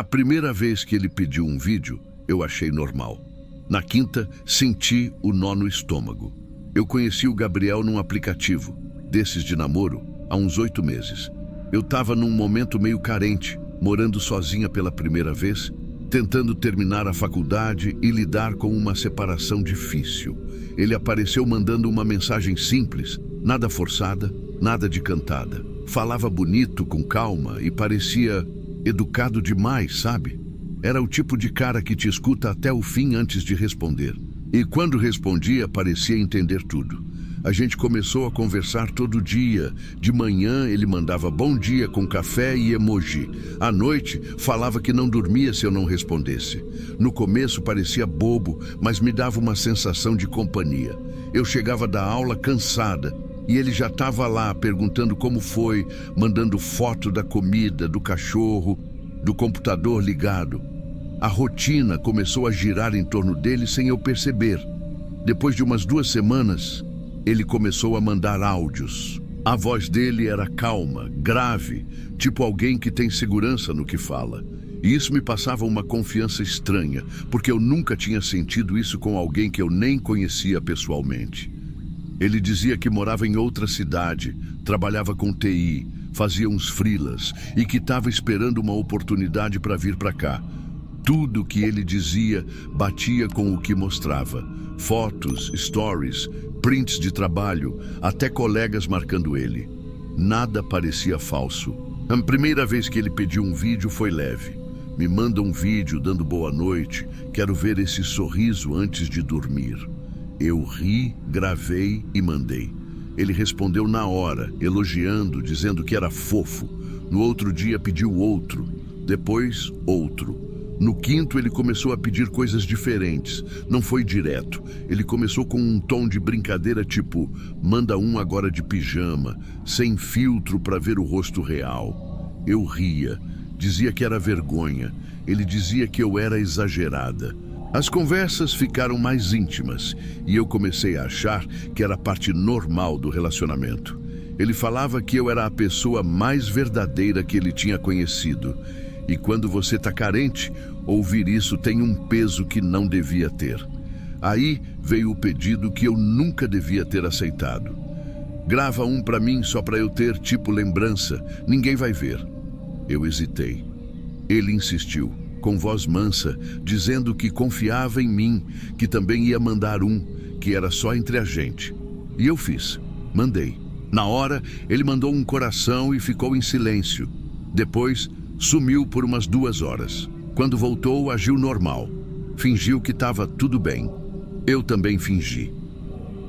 A primeira vez que ele pediu um vídeo, eu achei normal. Na quinta, senti o nó no estômago. Eu conheci o Gabriel num aplicativo, desses de namoro, há uns 8 meses. Eu estava num momento meio carente, morando sozinha pela primeira vez, tentando terminar a faculdade e lidar com uma separação difícil. Ele apareceu mandando uma mensagem simples, nada forçada, nada de cantada. Falava bonito, com calma e parecia educado demais, sabe? Era o tipo de cara que te escuta até o fim antes de responder. E quando respondia, parecia entender tudo. A gente começou a conversar todo dia. De manhã ele mandava bom dia com café e emoji. À noite falava que não dormia se eu não respondesse. No começo parecia bobo, mas me dava uma sensação de companhia. Eu chegava da aula cansada e ele já estava lá perguntando como foi, mandando foto da comida, do cachorro, do computador ligado. A rotina começou a girar em torno dele sem eu perceber. Depois de umas 2 semanas, ele começou a mandar áudios. A voz dele era calma, grave, tipo alguém que tem segurança no que fala. E isso me passava uma confiança estranha, porque eu nunca tinha sentido isso com alguém que eu nem conhecia pessoalmente. Ele dizia que morava em outra cidade, trabalhava com TI, fazia uns freelas e que estava esperando uma oportunidade para vir para cá. Tudo que ele dizia batia com o que mostrava. Fotos, stories, prints de trabalho, até colegas marcando ele. Nada parecia falso. A primeira vez que ele pediu um vídeo foi leve. Me manda um vídeo dando boa noite, quero ver esse sorriso antes de dormir. Eu ri, gravei e mandei. Ele respondeu na hora, elogiando, dizendo que era fofo. No outro dia pediu outro, depois outro. No quinto ele começou a pedir coisas diferentes, não foi direto. Ele começou com um tom de brincadeira tipo, manda um agora de pijama, sem filtro para ver o rosto real. Eu ria, dizia que era vergonha, ele dizia que eu era exagerada. As conversas ficaram mais íntimas e eu comecei a achar que era parte normal do relacionamento. Ele falava que eu era a pessoa mais verdadeira que ele tinha conhecido. E quando você está carente, ouvir isso tem um peso que não devia ter. Aí veio o pedido que eu nunca devia ter aceitado. Grava um para mim só para eu ter tipo lembrança, ninguém vai ver. Eu hesitei. Ele insistiu, com voz mansa, dizendo que confiava em mim, que também ia mandar um, que era só entre a gente. E eu fiz, mandei. Na hora, ele mandou um coração e ficou em silêncio. Depois, sumiu por umas 2 horas. Quando voltou, agiu normal. Fingiu que estava tudo bem. Eu também fingi.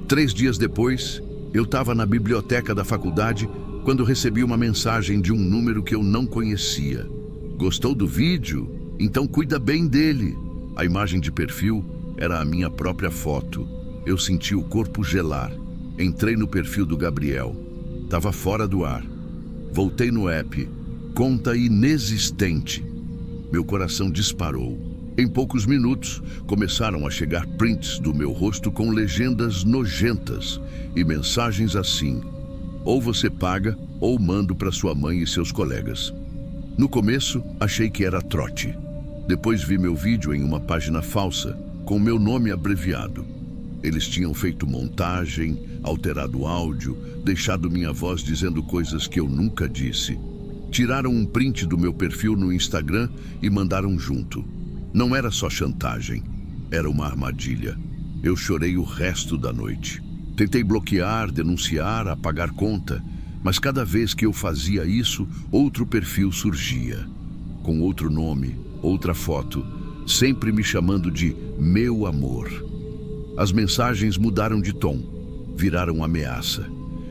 3 dias depois, eu estava na biblioteca da faculdade quando recebi uma mensagem de um número que eu não conhecia. Gostou do vídeo? Então cuida bem dele. A imagem de perfil era a minha própria foto. Eu senti o corpo gelar. Entrei no perfil do Gabriel. Estava fora do ar. Voltei no app. Conta inexistente. Meu coração disparou. Em poucos minutos, começaram a chegar prints do meu rosto com legendas nojentas e mensagens assim: ou você paga, ou mando para sua mãe e seus colegas. No começo, achei que era trote. Depois vi meu vídeo em uma página falsa, com meu nome abreviado. Eles tinham feito montagem, alterado o áudio, deixado minha voz dizendo coisas que eu nunca disse. Tiraram um print do meu perfil no Instagram e mandaram junto. Não era só chantagem, era uma armadilha. Eu chorei o resto da noite. Tentei bloquear, denunciar, apagar conta, mas cada vez que eu fazia isso, outro perfil surgia. Com outro nome, outra foto, sempre me chamando de meu amor. As mensagens mudaram de tom, viraram ameaça.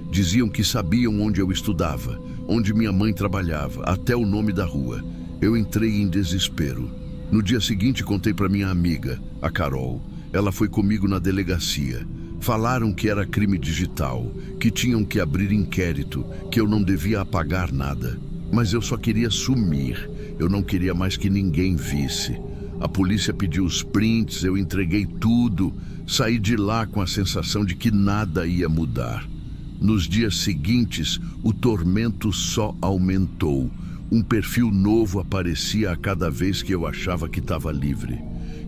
Diziam que sabiam onde eu estudava, onde minha mãe trabalhava, até o nome da rua. Eu entrei em desespero. No dia seguinte contei para minha amiga, a Carol. Ela foi comigo na delegacia. Falaram que era crime digital, que tinham que abrir inquérito, que eu não devia apagar nada. Mas eu só queria sumir. Eu não queria mais que ninguém visse. A polícia pediu os prints, eu entreguei tudo. Saí de lá com a sensação de que nada ia mudar. Nos dias seguintes, o tormento só aumentou. Um perfil novo aparecia a cada vez que eu achava que estava livre.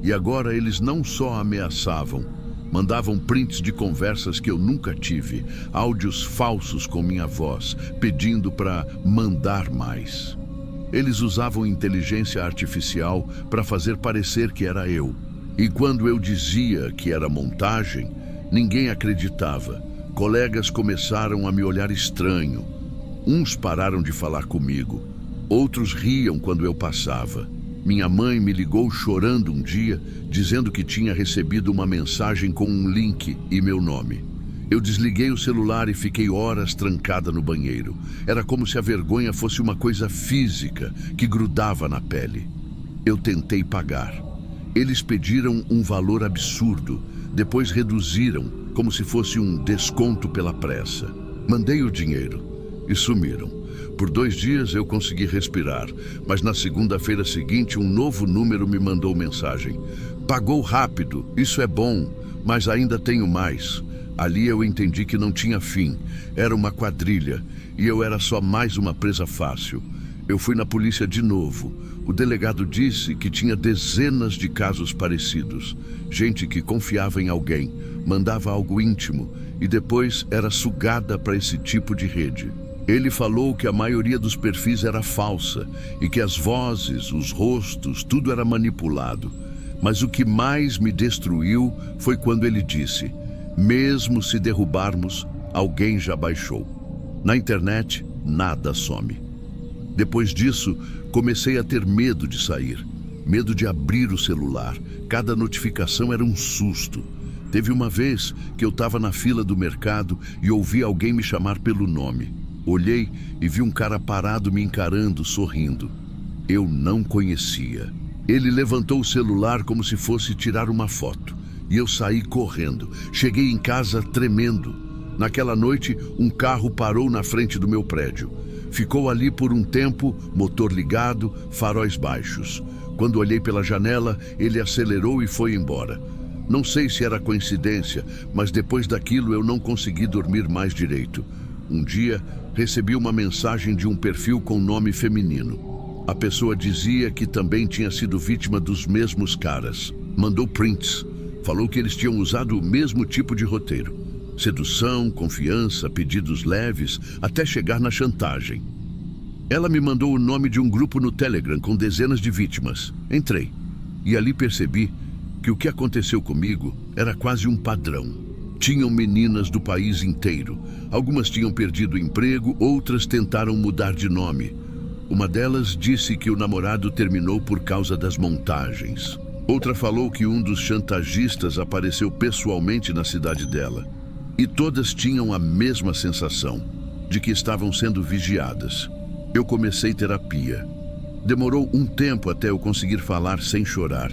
E agora eles não só ameaçavam, mandavam prints de conversas que eu nunca tive, áudios falsos com minha voz, pedindo para mandar mais. Eles usavam inteligência artificial para fazer parecer que era eu. E quando eu dizia que era montagem, ninguém acreditava. Colegas começaram a me olhar estranho. Uns pararam de falar comigo. Outros riam quando eu passava. Minha mãe me ligou chorando um dia, dizendo que tinha recebido uma mensagem com um link e meu nome. Eu desliguei o celular e fiquei horas trancada no banheiro. Era como se a vergonha fosse uma coisa física que grudava na pele. Eu tentei pagar. Eles pediram um valor absurdo, depois reduziram, como se fosse um desconto pela pressa. Mandei o dinheiro e sumiram. Por 2 dias eu consegui respirar, mas na segunda-feira seguinte um novo número me mandou mensagem. Pagou rápido, isso é bom, mas ainda tenho mais. Ali eu entendi que não tinha fim, era uma quadrilha e eu era só mais uma presa fácil. Eu fui na polícia de novo. O delegado disse que tinha dezenas de casos parecidos. Gente que confiava em alguém, mandava algo íntimo e depois era sugada para esse tipo de rede. Ele falou que a maioria dos perfis era falsa e que as vozes, os rostos, tudo era manipulado. Mas o que mais me destruiu foi quando ele disse: mesmo se derrubarmos, alguém já baixou. Na internet, nada some. Depois disso, comecei a ter medo de sair, medo de abrir o celular. Cada notificação era um susto. Teve uma vez que eu estava na fila do mercado e ouvi alguém me chamar pelo nome. Olhei e vi um cara parado me encarando, sorrindo. Eu não conhecia. Ele levantou o celular como se fosse tirar uma foto. E eu saí correndo. Cheguei em casa tremendo. Naquela noite, um carro parou na frente do meu prédio. Ficou ali por um tempo, motor ligado, faróis baixos. Quando olhei pela janela, ele acelerou e foi embora. Não sei se era coincidência, mas depois daquilo eu não consegui dormir mais direito. Um dia, recebi uma mensagem de um perfil com nome feminino. A pessoa dizia que também tinha sido vítima dos mesmos caras. Mandou prints. Falou que eles tinham usado o mesmo tipo de roteiro. Sedução, confiança, pedidos leves, até chegar na chantagem. Ela me mandou o nome de um grupo no Telegram com dezenas de vítimas. Entrei. E ali percebi que o que aconteceu comigo era quase um padrão. Tinham meninas do país inteiro. Algumas tinham perdido o emprego, outras tentaram mudar de nome. Uma delas disse que o namorado terminou por causa das montagens. Outra falou que um dos chantagistas apareceu pessoalmente na cidade dela. E todas tinham a mesma sensação, de que estavam sendo vigiadas. Eu comecei terapia. Demorou um tempo até eu conseguir falar sem chorar.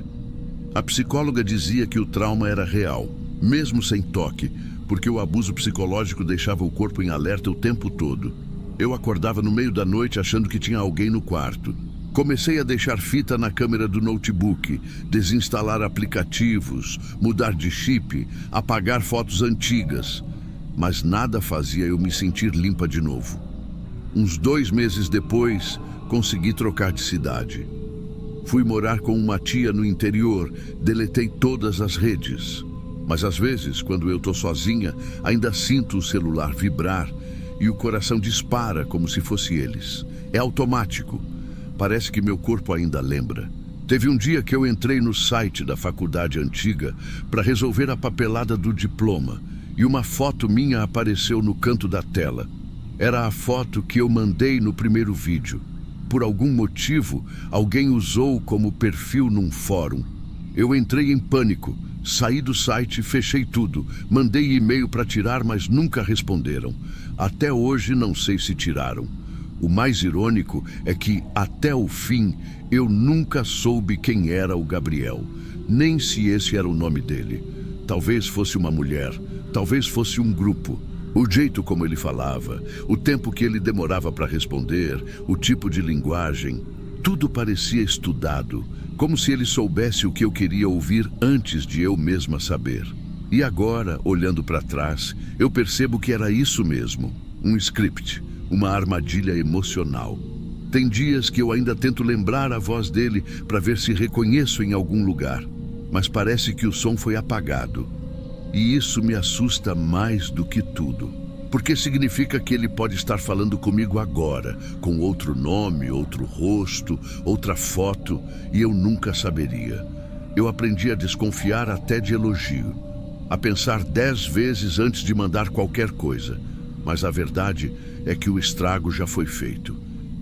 A psicóloga dizia que o trauma era real, mesmo sem toque, porque o abuso psicológico deixava o corpo em alerta o tempo todo. Eu acordava no meio da noite achando que tinha alguém no quarto. Comecei a deixar fita na câmera do notebook, desinstalar aplicativos, mudar de chip, apagar fotos antigas. Mas nada fazia eu me sentir limpa de novo. Uns 2 meses depois, consegui trocar de cidade. Fui morar com uma tia no interior, deletei todas as redes. Mas às vezes, quando eu estou sozinha, ainda sinto o celular vibrar e o coração dispara como se fosse eles. É automático. Parece que meu corpo ainda lembra. Teve um dia que eu entrei no site da faculdade antiga para resolver a papelada do diploma e uma foto minha apareceu no canto da tela. Era a foto que eu mandei no primeiro vídeo. Por algum motivo, alguém usou como perfil num fórum. Eu entrei em pânico, saí do site, fechei tudo, mandei e-mail para tirar, mas nunca responderam. Até hoje não sei se tiraram. O mais irônico é que, até o fim, eu nunca soube quem era o Gabriel, nem se esse era o nome dele. Talvez fosse uma mulher, talvez fosse um grupo. O jeito como ele falava, o tempo que ele demorava para responder, o tipo de linguagem, tudo parecia estudado, como se ele soubesse o que eu queria ouvir antes de eu mesma saber. E agora, olhando para trás, eu percebo que era isso mesmo, um script. Uma armadilha emocional. Tem dias que eu ainda tento lembrar a voz dele para ver se reconheço em algum lugar, mas parece que o som foi apagado. E isso me assusta mais do que tudo, porque significa que ele pode estar falando comigo agora, com outro nome, outro rosto, outra foto, e eu nunca saberia. Eu aprendi a desconfiar até de elogio, a pensar 10 vezes antes de mandar qualquer coisa. Mas a verdade é que o estrago já foi feito.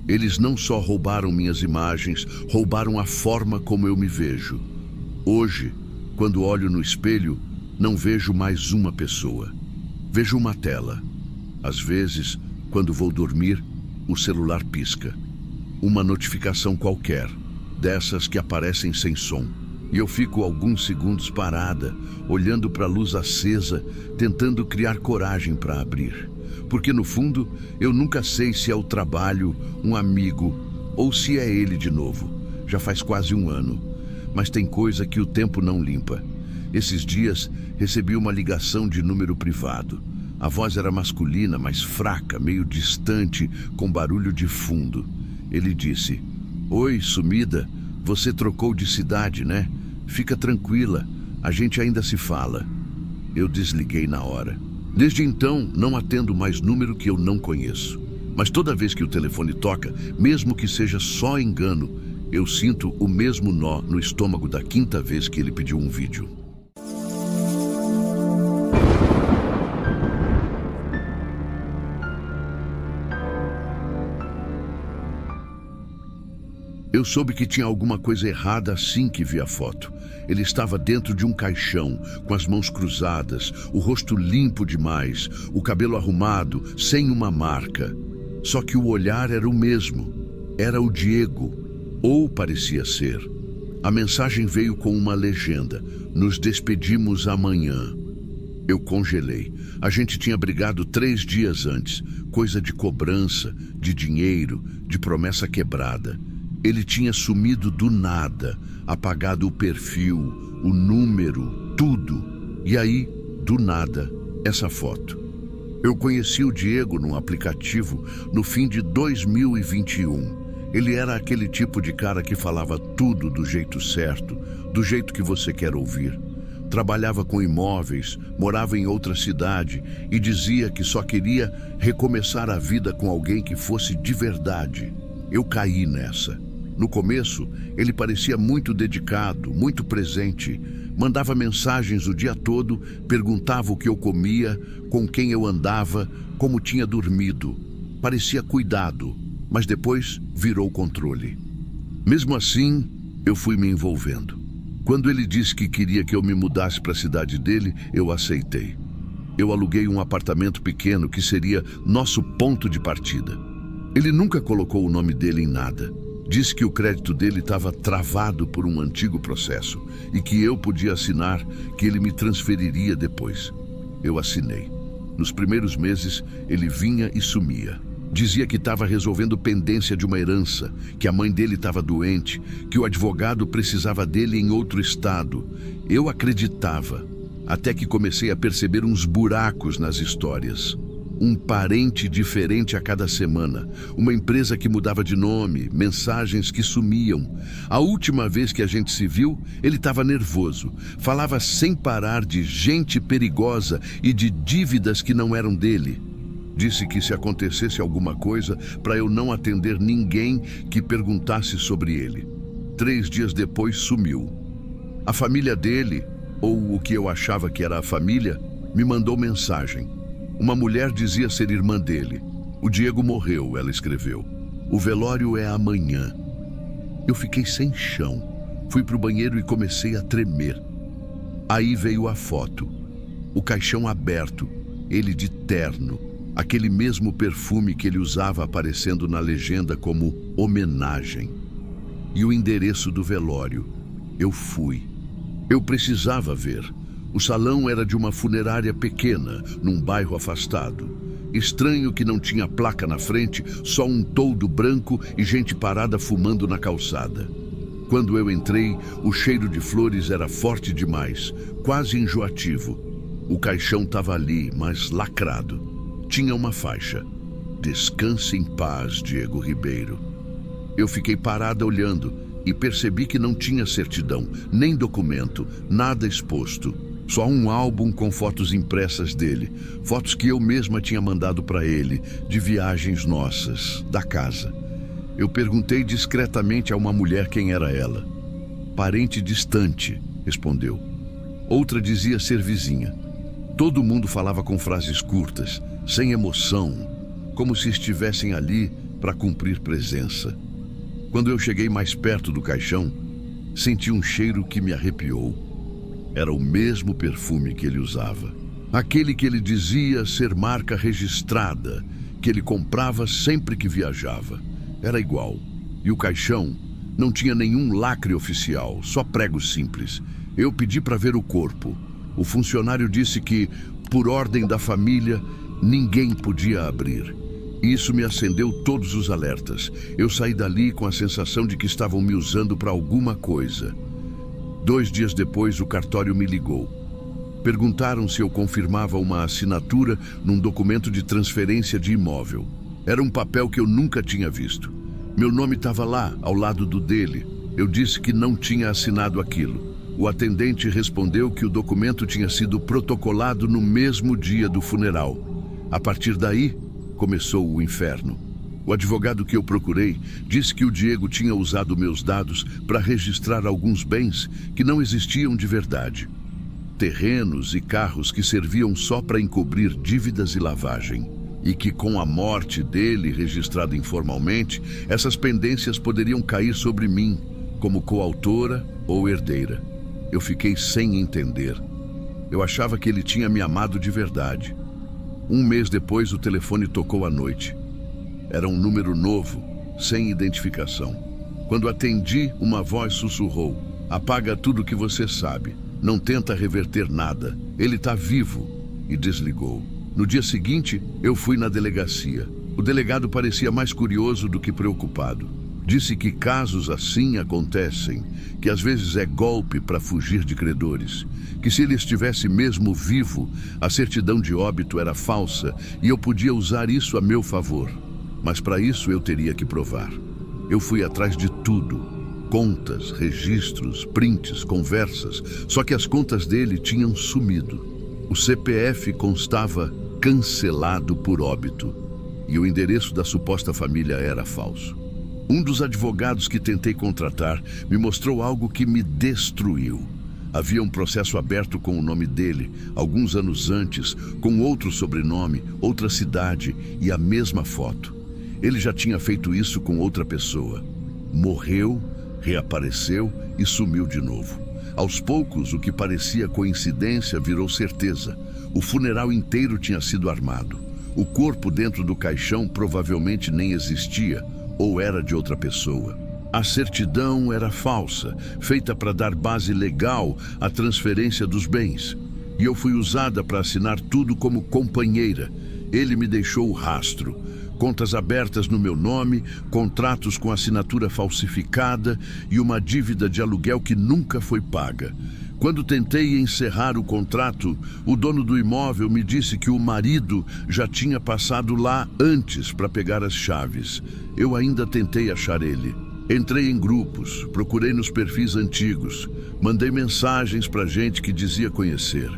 Eles não só roubaram minhas imagens, roubaram a forma como eu me vejo. Hoje, quando olho no espelho, não vejo mais uma pessoa. Vejo uma tela. Às vezes, quando vou dormir, o celular pisca. Uma notificação qualquer, dessas que aparecem sem som. E eu fico alguns segundos parada, olhando para a luz acesa, tentando criar coragem para abrir. Porque no fundo, eu nunca sei se é o trabalho, um amigo, ou se é ele de novo. Já faz quase um ano. Mas tem coisa que o tempo não limpa. Esses dias, recebi uma ligação de número privado. A voz era masculina, mas fraca, meio distante, com barulho de fundo. Ele disse: "Oi, sumida, você trocou de cidade, né? Fica tranquila, a gente ainda se fala." Eu desliguei na hora. Desde então, não atendo mais número que eu não conheço. Mas toda vez que o telefone toca, mesmo que seja só engano, eu sinto o mesmo nó no estômago da 5ª vez que ele pediu um vídeo. Eu soube que tinha alguma coisa errada assim que vi a foto. Ele estava dentro de um caixão, com as mãos cruzadas, o rosto limpo demais, o cabelo arrumado, sem uma marca. Só que o olhar era o mesmo. Era o Diego, ou parecia ser. A mensagem veio com uma legenda: "Nos despedimos amanhã." Eu congelei. A gente tinha brigado 3 dias antes. Coisa de cobrança, de dinheiro, de promessa quebrada. Ele tinha sumido do nada, apagado o perfil, o número, tudo. E aí, do nada, essa foto. Eu conheci o Diego num aplicativo no fim de 2021. Ele era aquele tipo de cara que falava tudo do jeito certo, do jeito que você quer ouvir. Trabalhava com imóveis, morava em outra cidade e dizia que só queria recomeçar a vida com alguém que fosse de verdade. Eu caí nessa. No começo, ele parecia muito dedicado, muito presente. Mandava mensagens o dia todo, perguntava o que eu comia, com quem eu andava, como tinha dormido. Parecia cuidado, mas depois virou controle. Mesmo assim, eu fui me envolvendo. Quando ele disse que queria que eu me mudasse para a cidade dele, eu aceitei. Eu aluguei um apartamento pequeno que seria nosso ponto de partida. Ele nunca colocou o nome dele em nada. Disse que o crédito dele estava travado por um antigo processo e que eu podia assinar, que ele me transferiria depois. Eu assinei. Nos primeiros meses, ele vinha e sumia. Dizia que estava resolvendo pendência de uma herança, que a mãe dele estava doente, que o advogado precisava dele em outro estado. Eu acreditava, até que comecei a perceber uns buracos nas histórias. Um parente diferente a cada semana, uma empresa que mudava de nome, mensagens que sumiam. A última vez que a gente se viu, ele estava nervoso. Falava sem parar de gente perigosa e de dívidas que não eram dele. Disse que se acontecesse alguma coisa, para eu não atender ninguém que perguntasse sobre ele. 3 dias depois sumiu. A família dele, ou o que eu achava que era a família, me mandou mensagem. Uma mulher dizia ser irmã dele. "O Diego morreu", ela escreveu. "O velório é amanhã." Eu fiquei sem chão. Fui para o banheiro e comecei a tremer. Aí veio a foto. O caixão aberto, ele de terno. Aquele mesmo perfume que ele usava aparecendo na legenda como homenagem. E o endereço do velório. Eu fui. Eu precisava ver. O salão era de uma funerária pequena, num bairro afastado. Estranho que não tinha placa na frente, só um toldo branco e gente parada fumando na calçada. Quando eu entrei, o cheiro de flores era forte demais, quase enjoativo. O caixão estava ali, mas lacrado. Tinha uma faixa: "Descanse em paz, Diego Ribeiro." Eu fiquei parada olhando e percebi que não tinha certidão, nem documento, nada exposto. Só um álbum com fotos impressas dele, fotos que eu mesma tinha mandado para ele, de viagens nossas, da casa. Eu perguntei discretamente a uma mulher quem era ela. Parente distante, respondeu. Outra dizia ser vizinha. Todo mundo falava com frases curtas, sem emoção, como se estivessem ali para cumprir presença. Quando eu cheguei mais perto do caixão, senti um cheiro que me arrepiou. Era o mesmo perfume que ele usava. Aquele que ele dizia ser marca registrada, que ele comprava sempre que viajava. Era igual. E o caixão não tinha nenhum lacre oficial, só pregos simples. Eu pedi para ver o corpo. O funcionário disse que, por ordem da família, ninguém podia abrir. Isso me acendeu todos os alertas. Eu saí dali com a sensação de que estavam me usando para alguma coisa. 2 dias depois, o cartório me ligou. Perguntaram se eu confirmava uma assinatura num documento de transferência de imóvel. Era um papel que eu nunca tinha visto. Meu nome estava lá, ao lado do dele. Eu disse que não tinha assinado aquilo. O atendente respondeu que o documento tinha sido protocolado no mesmo dia do funeral. A partir daí, começou o inferno. O advogado que eu procurei disse que o Diego tinha usado meus dados para registrar alguns bens que não existiam de verdade. Terrenos e carros que serviam só para encobrir dívidas e lavagem. E que com a morte dele, registrada informalmente, essas pendências poderiam cair sobre mim, como coautora ou herdeira. Eu fiquei sem entender. Eu achava que ele tinha me amado de verdade. 1 mês depois, o telefone tocou à noite. Era um número novo, sem identificação. Quando atendi, uma voz sussurrou: "Apaga tudo que você sabe. Não tenta reverter nada. Ele está vivo." E desligou. No dia seguinte, eu fui na delegacia. O delegado parecia mais curioso do que preocupado. Disse que casos assim acontecem, que às vezes é golpe para fugir de credores, que se ele estivesse mesmo vivo, a certidão de óbito era falsa e eu podia usar isso a meu favor. Mas para isso eu teria que provar. Eu fui atrás de tudo. Contas, registros, prints, conversas, só que as contas dele tinham sumido. O CPF constava cancelado por óbito e o endereço da suposta família era falso. Um dos advogados que tentei contratar me mostrou algo que me destruiu. Havia um processo aberto com o nome dele, alguns anos antes, com outro sobrenome, outra cidade e a mesma foto. Ele já tinha feito isso com outra pessoa. Morreu, reapareceu e sumiu de novo. Aos poucos, o que parecia coincidência virou certeza. O funeral inteiro tinha sido armado. O corpo dentro do caixão provavelmente nem existia, ou era de outra pessoa. A certidão era falsa, feita para dar base legal à transferência dos bens. E eu fui usada para assinar tudo como companheira. Ele me deixou o rastro. Contas abertas no meu nome, contratos com assinatura falsificada e uma dívida de aluguel que nunca foi paga. Quando tentei encerrar o contrato, o dono do imóvel me disse que o marido já tinha passado lá antes para pegar as chaves. Eu ainda tentei achar ele. Entrei em grupos, procurei nos perfis antigos, mandei mensagens para gente que dizia conhecer.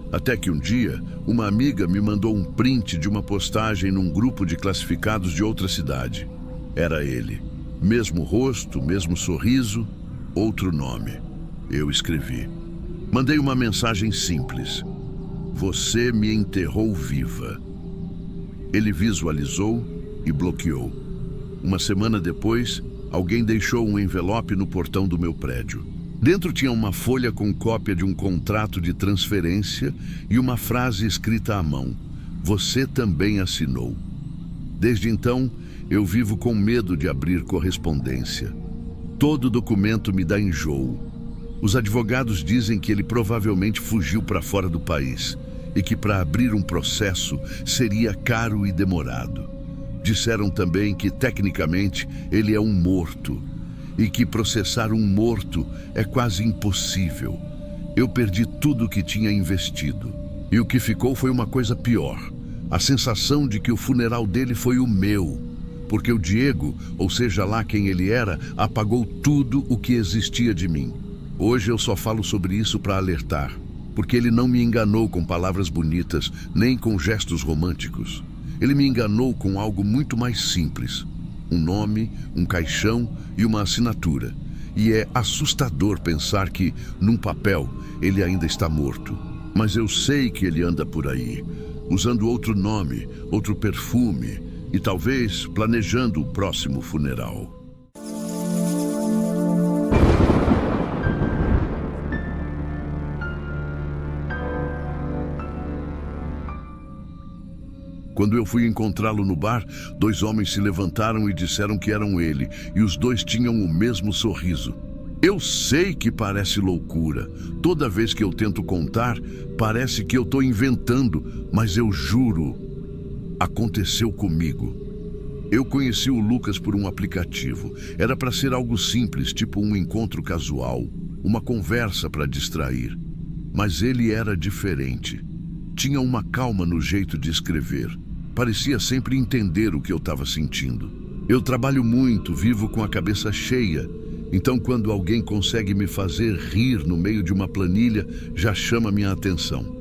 Até que um dia, uma amiga me mandou um print de uma postagem num grupo de classificados de outra cidade. Era ele. Mesmo rosto, mesmo sorriso, outro nome. Eu escrevi. Mandei uma mensagem simples: "Você me enterrou viva." Ele visualizou e bloqueou. Uma semana depois, alguém deixou um envelope no portão do meu prédio. Dentro tinha uma folha com cópia de um contrato de transferência e uma frase escrita à mão: "Você também assinou." Desde então, eu vivo com medo de abrir correspondência. Todo documento me dá enjoo. Os advogados dizem que ele provavelmente fugiu para fora do país e que para abrir um processo seria caro e demorado. Disseram também que, tecnicamente, ele é um morto e que processar um morto é quase impossível. Eu perdi tudo o que tinha investido. E o que ficou foi uma coisa pior: a sensação de que o funeral dele foi o meu. porque o Diego, ou seja lá quem ele era, apagou tudo o que existia de mim. Hoje eu só falo sobre isso para alertar, porque ele não me enganou com palavras bonitas, nem com gestos românticos. Ele me enganou com algo muito mais simples. Um nome, um caixão e uma assinatura. E é assustador pensar que, num papel, ele ainda está morto. Mas eu sei que ele anda por aí, usando outro nome, outro perfume e talvez planejando o próximo funeral. Quando eu fui encontrá-lo no bar, 2 homens se levantaram e disseram que eram ele, e os 2 tinham o mesmo sorriso. Eu sei que parece loucura. Toda vez que eu tento contar, parece que eu estou inventando, mas eu juro, aconteceu comigo. Eu conheci o Lucas por um aplicativo. Era para ser algo simples, tipo um encontro casual, uma conversa para distrair. Mas ele era diferente. Tinha uma calma no jeito de escrever. Parecia sempre entender o que eu estava sentindo. Eu trabalho muito, vivo com a cabeça cheia. Então, quando alguém consegue me fazer rir no meio de uma planilha, já chama minha atenção.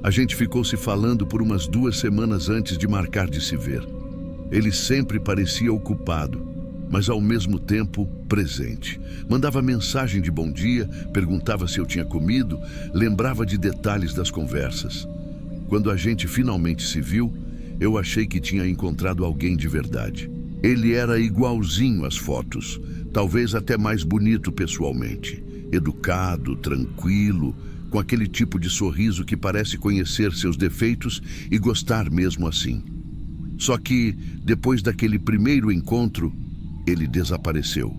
A gente ficou se falando por umas 2 semanas antes de marcar de se ver. Ele sempre parecia ocupado, mas ao mesmo tempo presente. Mandava mensagem de bom dia, perguntava se eu tinha comido, lembrava de detalhes das conversas. Quando a gente finalmente se viu, eu achei que tinha encontrado alguém de verdade. Ele era igualzinho às fotos, talvez até mais bonito pessoalmente. Educado, tranquilo, com aquele tipo de sorriso que parece conhecer seus defeitos e gostar mesmo assim. Só que, depois daquele primeiro encontro, ele desapareceu.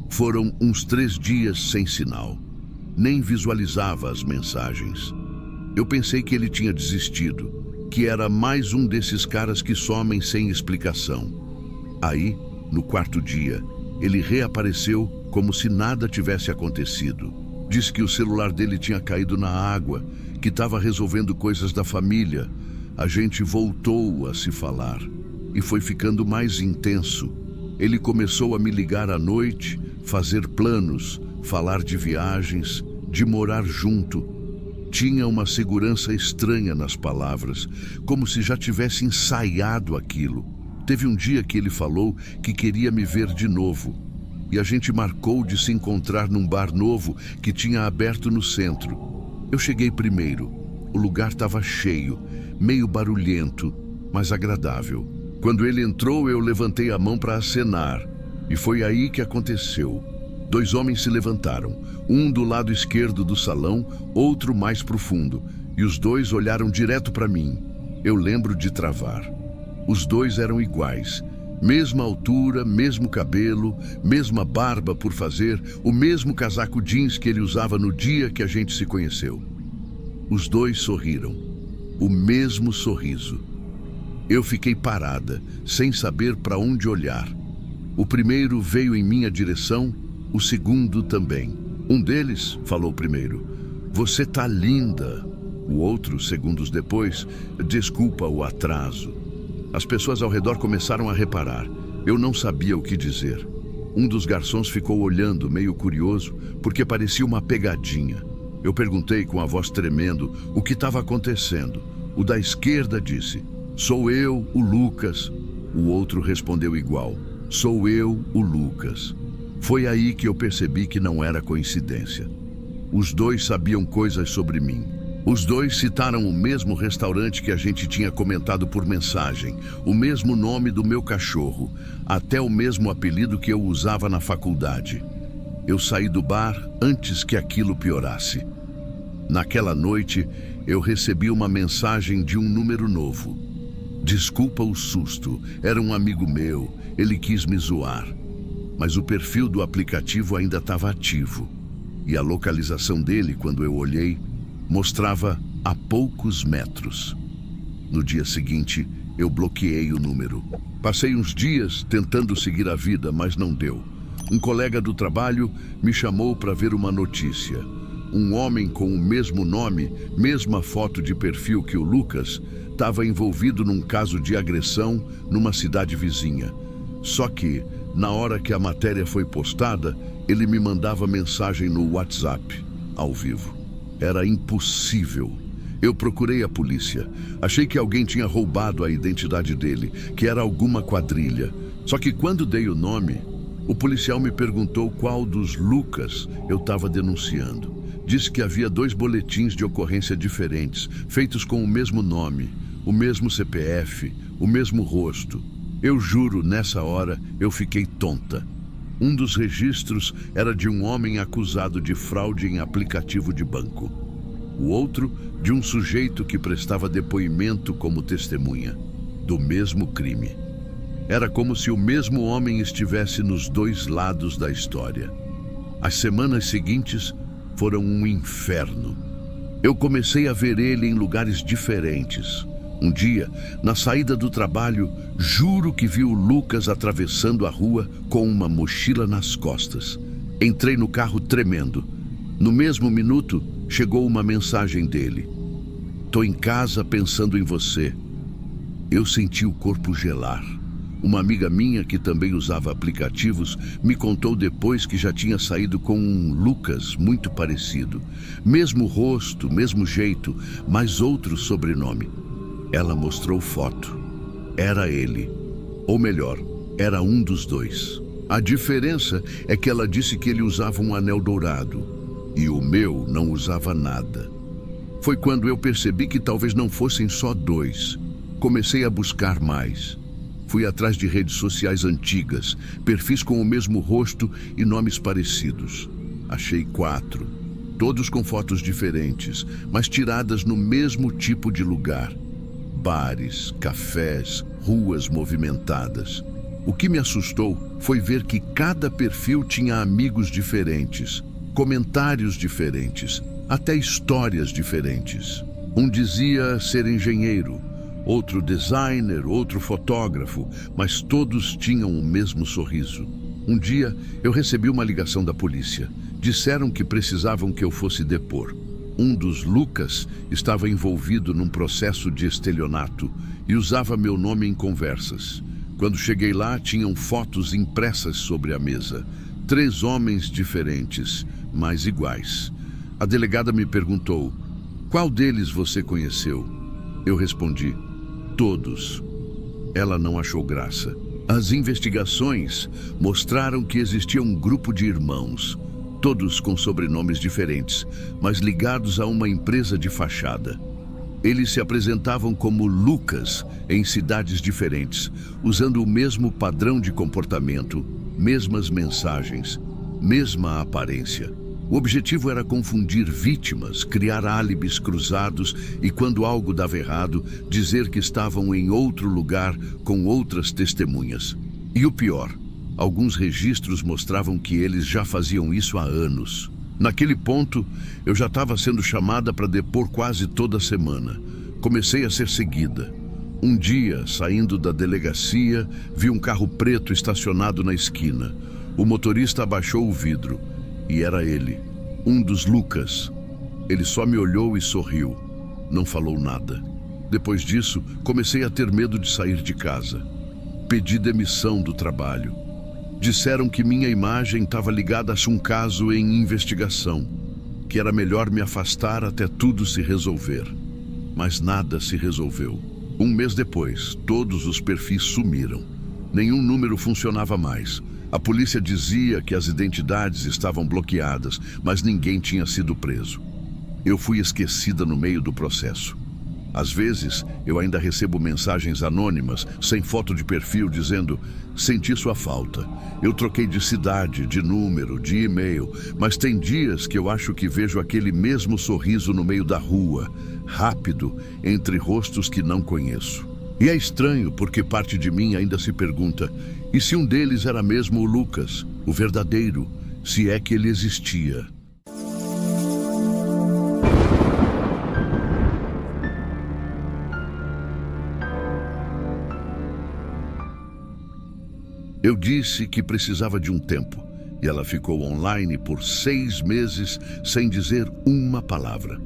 Foram uns 3 dias sem sinal. Nem visualizava as mensagens. Eu pensei que ele tinha desistido, que era mais um desses caras que somem sem explicação. Aí, no 4º dia, ele reapareceu como se nada tivesse acontecido. Disse que o celular dele tinha caído na água, que estava resolvendo coisas da família. A gente voltou a se falar e foi ficando mais intenso. Ele começou a me ligar à noite, fazer planos, falar de viagens, de morar junto. Tinha uma segurança estranha nas palavras, como se já tivesse ensaiado aquilo. Teve um dia que ele falou que queria me ver de novo, e a gente marcou de se encontrar num bar novo que tinha aberto no centro. Eu cheguei primeiro. O lugar estava cheio, meio barulhento, mas agradável. Quando ele entrou, eu levantei a mão para acenar, e foi aí que aconteceu. 2 homens se levantaram, um do lado esquerdo do salão, outro mais profundo, e os 2 olharam direto para mim. Eu lembro de travar. Os 2 eram iguais, mesma altura, mesmo cabelo, mesma barba por fazer, o mesmo casaco jeans que ele usava no dia que a gente se conheceu. Os 2 sorriram, o mesmo sorriso. Eu fiquei parada, sem saber para onde olhar. O primeiro veio em minha direção, o segundo também. Um deles falou primeiro: "Você tá linda." O outro, segundos depois: "Desculpa o atraso." As pessoas ao redor começaram a reparar. Eu não sabia o que dizer. Um dos garçons ficou olhando, meio curioso, porque parecia uma pegadinha. Eu perguntei com a voz tremendo o que estava acontecendo. O da esquerda disse: "Sou eu, o Lucas." O outro respondeu igual: "Sou eu, o Lucas." Foi aí que eu percebi que não era coincidência. Os 2 sabiam coisas sobre mim. Os 2 citaram o mesmo restaurante que a gente tinha comentado por mensagem, o mesmo nome do meu cachorro, até o mesmo apelido que eu usava na faculdade. Eu saí do bar antes que aquilo piorasse. Naquela noite, eu recebi uma mensagem de um número novo. Desculpa o susto, era um amigo meu, ele quis me zoar. Mas o perfil do aplicativo ainda estava ativo. E a localização dele, quando eu olhei, mostrava a poucos metros. No dia seguinte, eu bloqueei o número. Passei uns dias tentando seguir a vida, mas não deu. Um colega do trabalho me chamou para ver uma notícia. um homem com o mesmo nome, mesma foto de perfil que o Lucas, estava envolvido num caso de agressão numa cidade vizinha. Só que, na hora que a matéria foi postada, ele me mandava mensagem no WhatsApp, ao vivo. Era impossível. Eu procurei a polícia. Achei que alguém tinha roubado a identidade dele, que era alguma quadrilha. Só que quando dei o nome, o policial me perguntou qual dos Lucas eu estava denunciando. Disse que havia 2 boletins de ocorrência diferentes, feitos com o mesmo nome, o mesmo CPF, o mesmo rosto. Eu juro, nessa hora, eu fiquei tonta. Um dos registros era de um homem acusado de fraude em aplicativo de banco. O outro, de um sujeito que prestava depoimento como testemunha, do mesmo crime. Era como se o mesmo homem estivesse nos 2 lados da história. As semanas seguintes foram um inferno. Eu comecei a ver ele em lugares diferentes. Um dia, na saída do trabalho, juro que vi o Lucas atravessando a rua com uma mochila nas costas. Entrei no carro tremendo. No mesmo minuto, chegou uma mensagem dele. "Tô em casa pensando em você." Eu senti o corpo gelar. Uma amiga minha, que também usava aplicativos, me contou depois que já tinha saído com um Lucas muito parecido. Mesmo rosto, mesmo jeito, mas outro sobrenome. Ela mostrou foto. Era ele. Ou melhor, era um dos 2. A diferença é que ela disse que ele usava um anel dourado e o meu não usava nada. Foi quando eu percebi que talvez não fossem só 2. Comecei a buscar mais. Fui atrás de redes sociais antigas, perfis com o mesmo rosto e nomes parecidos. Achei 4, todos com fotos diferentes, mas tiradas no mesmo tipo de lugar. Bares, cafés, ruas movimentadas. O que me assustou foi ver que cada perfil tinha amigos diferentes, comentários diferentes, até histórias diferentes. Um dizia ser engenheiro, outro designer, outro fotógrafo, mas todos tinham o mesmo sorriso. Um dia, eu recebi uma ligação da polícia. Disseram que precisavam que eu fosse depor. Um dos Lucas estava envolvido num processo de estelionato e usava meu nome em conversas. Quando cheguei lá, tinham fotos impressas sobre a mesa. 3 homens diferentes, mas iguais. A delegada me perguntou: "Qual deles você conheceu?" Eu respondi: "Todos." Ela não achou graça. As investigações mostraram que existia um grupo de irmãos, todos com sobrenomes diferentes, mas ligados a uma empresa de fachada. Eles se apresentavam como Lucas em cidades diferentes, usando o mesmo padrão de comportamento, mesmas mensagens, mesma aparência. O objetivo era confundir vítimas, criar álibis cruzados e, quando algo dava errado, dizer que estavam em outro lugar com outras testemunhas. E o pior, alguns registros mostravam que eles já faziam isso há anos. Naquele ponto, eu já estava sendo chamada para depor quase toda semana. Comecei a ser seguida. Um dia, saindo da delegacia, vi um carro preto estacionado na esquina. O motorista abaixou o vidro. E era ele, um dos Lucas. Ele só me olhou e sorriu. Não falou nada. Depois disso, comecei a ter medo de sair de casa. Pedi demissão do trabalho. Disseram que minha imagem estava ligada a um caso em investigação, que era melhor me afastar até tudo se resolver. Mas nada se resolveu. Um mês depois, todos os perfis sumiram. Nenhum número funcionava mais. A polícia dizia que as identidades estavam bloqueadas, mas ninguém tinha sido preso. Eu fui esquecida no meio do processo. Às vezes, eu ainda recebo mensagens anônimas, sem foto de perfil, dizendo: "Senti sua falta. Eu troquei de cidade, de número, de e-mail, mas tem dias que eu acho que vejo aquele mesmo sorriso no meio da rua, rápido, entre rostos que não conheço." E é estranho porque parte de mim ainda se pergunta: e se um deles era mesmo o Lucas, o verdadeiro, se é que ele existia? Eu disse que precisava de um tempo e ela ficou online por 6 meses sem dizer uma palavra.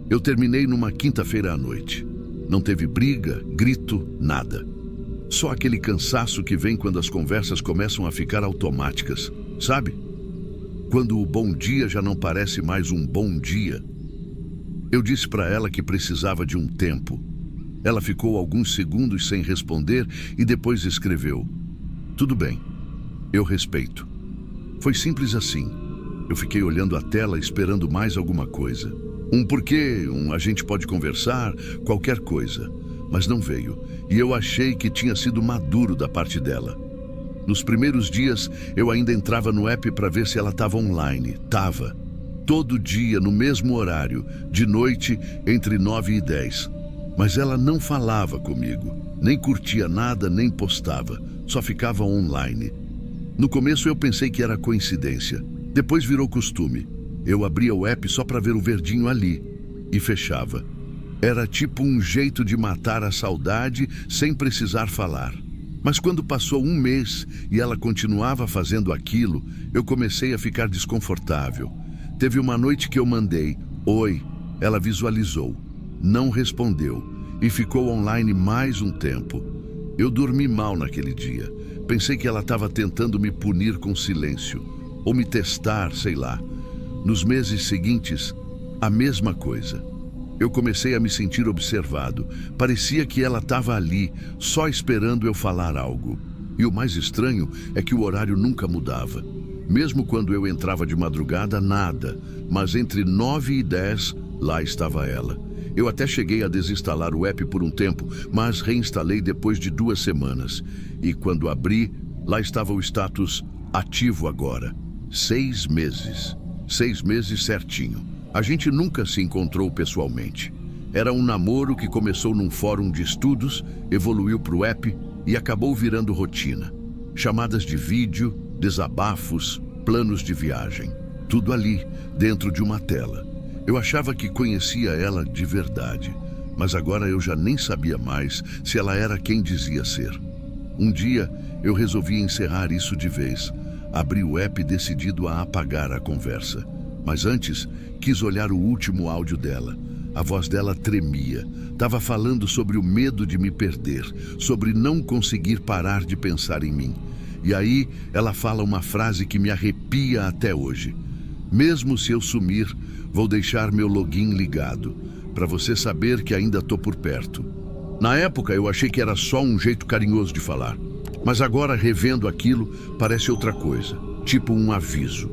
Eu terminei numa quinta-feira à noite. Não teve briga, grito, nada. Só aquele cansaço que vem quando as conversas começam a ficar automáticas, sabe? Quando o bom dia já não parece mais um bom dia. Eu disse para ela que precisava de um tempo. Ela ficou alguns segundos sem responder e depois escreveu: "Tudo bem, eu respeito." Foi simples assim. Eu fiquei olhando a tela esperando mais alguma coisa. Um porquê, a gente pode conversar, qualquer coisa. Mas não veio, e eu achei que tinha sido maduro da parte dela. Nos primeiros dias, eu ainda entrava no app para ver se ela estava online. Tava. Todo dia, no mesmo horário, de noite, entre 9 e 10. Mas ela não falava comigo, nem curtia nada, nem postava. Só ficava online. No começo eu pensei que era coincidência. Depois virou costume. Eu abria o app só para ver o verdinho ali e fechava. Era tipo um jeito de matar a saudade sem precisar falar. Mas quando passou um mês e ela continuava fazendo aquilo, eu comecei a ficar desconfortável. Teve uma noite que eu mandei "Oi", ela visualizou, não respondeu e ficou online mais um tempo. Eu dormi mal naquele dia. Pensei que ela estava tentando me punir com silêncio, ou me testar, sei lá. Nos meses seguintes, a mesma coisa. Eu comecei a me sentir observado. Parecia que ela estava ali, só esperando eu falar algo. E o mais estranho é que o horário nunca mudava. Mesmo quando eu entrava de madrugada, nada. Mas entre 9 e 10, lá estava ela. Eu até cheguei a desinstalar o app por um tempo, mas reinstalei depois de 2 semanas. E quando abri, lá estava o status "ativo agora." 6 meses. 6 meses certinho. A gente nunca se encontrou pessoalmente. Era um namoro que começou num fórum de estudos, evoluiu para o app e acabou virando rotina. Chamadas de vídeo, desabafos, planos de viagem. Tudo ali, dentro de uma tela. Eu achava que conhecia ela de verdade, mas agora eu já nem sabia mais se ela era quem dizia ser. Um dia, eu resolvi encerrar isso de vez. Abri o app decidido a apagar a conversa. Mas antes, quis olhar o último áudio dela. A voz dela tremia. Estava falando sobre o medo de me perder, sobre não conseguir parar de pensar em mim. E aí, ela fala uma frase que me arrepia até hoje. "Mesmo se eu sumir, vou deixar meu login ligado, para você saber que ainda estou por perto." Na época, eu achei que era só um jeito carinhoso de falar. Mas agora, revendo aquilo, parece outra coisa, tipo um aviso.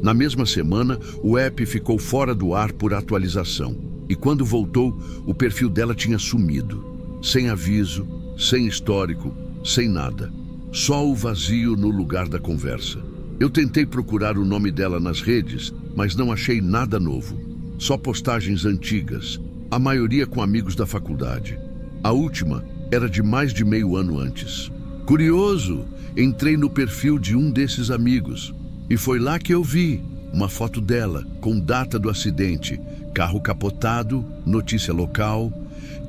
Na mesma semana, o app ficou fora do ar por atualização. E quando voltou, o perfil dela tinha sumido. Sem aviso, sem histórico, sem nada. Só o vazio no lugar da conversa. Eu tentei procurar o nome dela nas redes, mas não achei nada novo. Só postagens antigas, a maioria com amigos da faculdade. A última era de mais de meio ano antes. Curioso, entrei no perfil de um desses amigos e foi lá que eu vi uma foto dela com data do acidente, carro capotado, notícia local.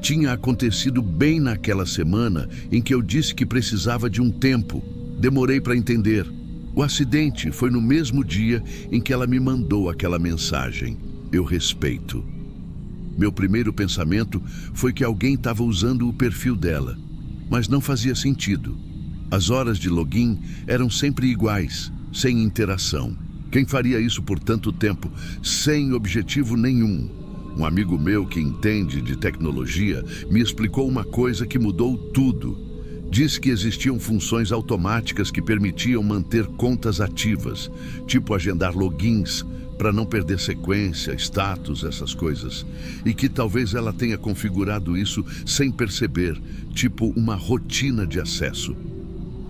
Tinha acontecido bem naquela semana em que eu disse que precisava de um tempo. Demorei para entender. O acidente foi no mesmo dia em que ela me mandou aquela mensagem. Eu respeito. Meu primeiro pensamento foi que alguém estava usando o perfil dela, mas não fazia sentido. As horas de login eram sempre iguais, sem interação. Quem faria isso por tanto tempo, sem objetivo nenhum? Um amigo meu que entende de tecnologia me explicou uma coisa que mudou tudo. Disse que existiam funções automáticas que permitiam manter contas ativas, tipo agendar logins, para não perder sequência, status, essas coisas. E que talvez ela tenha configurado isso sem perceber, tipo uma rotina de acesso.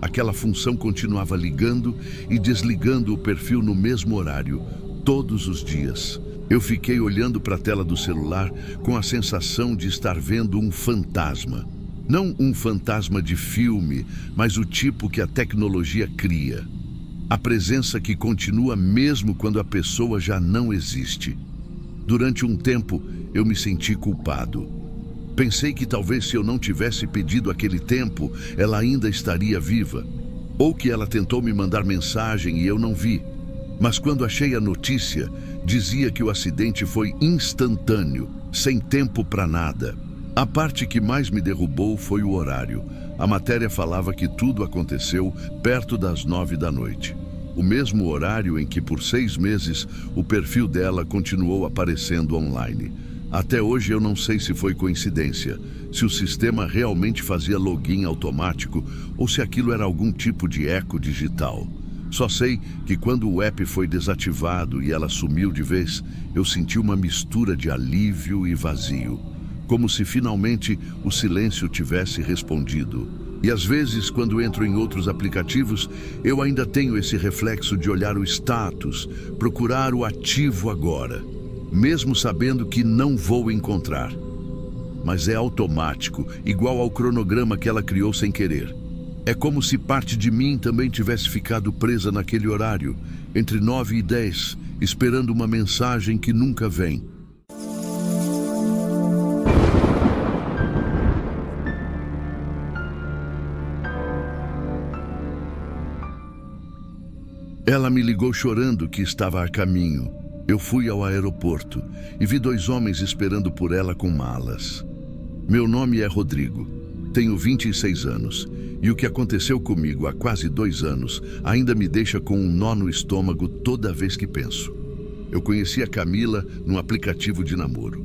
Aquela função continuava ligando e desligando o perfil no mesmo horário, todos os dias. Eu fiquei olhando para a tela do celular com a sensação de estar vendo um fantasma. Não um fantasma de filme, mas o tipo que a tecnologia cria. A presença que continua mesmo quando a pessoa já não existe. Durante um tempo, eu me senti culpado. Pensei que talvez se eu não tivesse pedido aquele tempo, ela ainda estaria viva. Ou que ela tentou me mandar mensagem e eu não vi. Mas quando achei a notícia, dizia que o acidente foi instantâneo, sem tempo para nada. A parte que mais me derrubou foi o horário. A matéria falava que tudo aconteceu perto das 9 da noite. O mesmo horário em que, por 6 meses, o perfil dela continuou aparecendo online. Até hoje eu não sei se foi coincidência, se o sistema realmente fazia login automático ou se aquilo era algum tipo de eco digital. Só sei que quando o app foi desativado e ela sumiu de vez, eu senti uma mistura de alívio e vazio, como se finalmente o silêncio tivesse respondido. E às vezes, quando entro em outros aplicativos, eu ainda tenho esse reflexo de olhar o status, procurar o ativo agora, mesmo sabendo que não vou encontrar. Mas é automático, igual ao cronograma que ela criou sem querer. É como se parte de mim também tivesse ficado presa naquele horário, entre 9 e 10, esperando uma mensagem que nunca vem. Ela me ligou chorando que estava a caminho. Eu fui ao aeroporto e vi 2 homens esperando por ela com malas. Meu nome é Rodrigo, tenho 26 anos e o que aconteceu comigo há quase 2 anos ainda me deixa com um nó no estômago toda vez que penso. Eu conheci a Camila num aplicativo de namoro.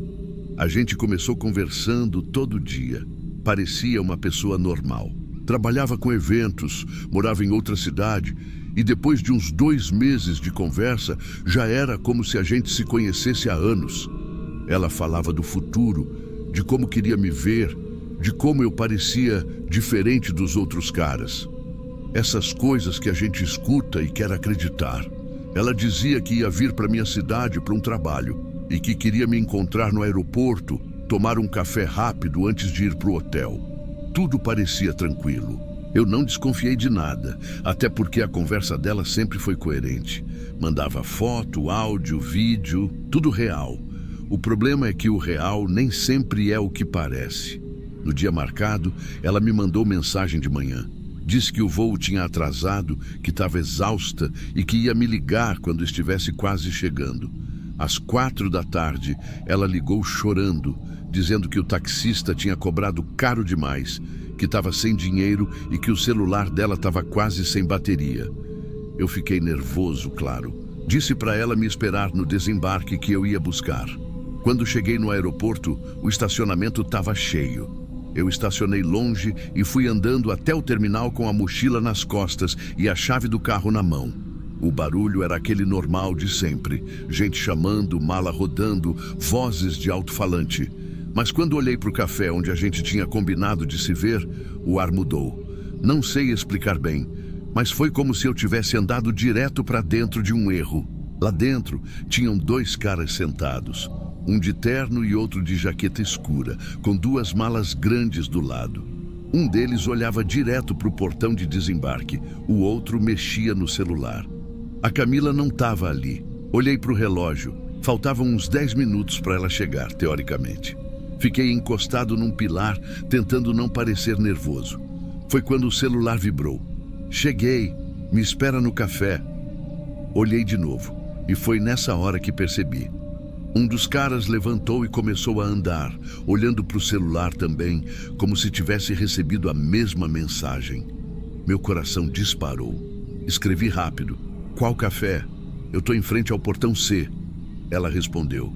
A gente começou conversando todo dia. Parecia uma pessoa normal. Trabalhava com eventos, morava em outra cidade e depois de uns 2 meses de conversa, já era como se a gente se conhecesse há anos. Ela falava do futuro, de como queria me ver, de como eu parecia diferente dos outros caras. Essas coisas que a gente escuta e quer acreditar. Ela dizia que ia vir para minha cidade para um trabalho e que queria me encontrar no aeroporto, tomar um café rápido antes de ir para o hotel. Tudo parecia tranquilo. Eu não desconfiei de nada, até porque a conversa dela sempre foi coerente. Mandava foto, áudio, vídeo, tudo real. O problema é que o real nem sempre é o que parece. No dia marcado, ela me mandou mensagem de manhã. Disse que o voo tinha atrasado, que estava exausta e que ia me ligar quando estivesse quase chegando. Às 4 da tarde, ela ligou chorando, dizendo que o taxista tinha cobrado caro demais, que estava sem dinheiro e que o celular dela estava quase sem bateria. Eu fiquei nervoso, claro. Disse para ela me esperar no desembarque que eu ia buscar. Quando cheguei no aeroporto, o estacionamento estava cheio. Eu estacionei longe e fui andando até o terminal com a mochila nas costas e a chave do carro na mão. O barulho era aquele normal de sempre, gente chamando, mala rodando, vozes de alto-falante. Mas quando olhei para o café onde a gente tinha combinado de se ver, o ar mudou. Não sei explicar bem, mas foi como se eu tivesse andado direto para dentro de um erro. Lá dentro tinham 2 caras sentados, um de terno e outro de jaqueta escura, com 2 malas grandes do lado. Um deles olhava direto para o portão de desembarque, o outro mexia no celular. A Camila não estava ali. Olhei para o relógio. Faltavam uns 10 minutos para ela chegar, teoricamente. Fiquei encostado num pilar, tentando não parecer nervoso. Foi quando o celular vibrou. Cheguei, me espera no café. Olhei de novo, e foi nessa hora que percebi. Um dos caras levantou e começou a andar, olhando para o celular também, como se tivesse recebido a mesma mensagem. Meu coração disparou. Escrevi rápido. Qual café? Eu tô em frente ao portão C. Ela respondeu.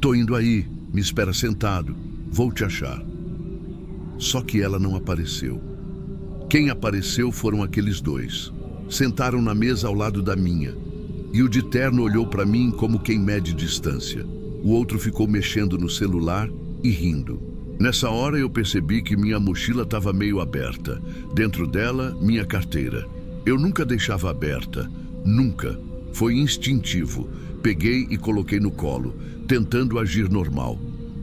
Tô indo aí, me espera sentado. Vou te achar. Só que ela não apareceu. Quem apareceu foram aqueles 2. Sentaram na mesa ao lado da minha. E o de terno olhou para mim como quem mede distância. O outro ficou mexendo no celular e rindo. Nessa hora eu percebi que minha mochila estava meio aberta. Dentro dela, minha carteira. Eu nunca deixava aberta. Nunca. Foi instintivo. Peguei e coloquei no colo, tentando agir normal.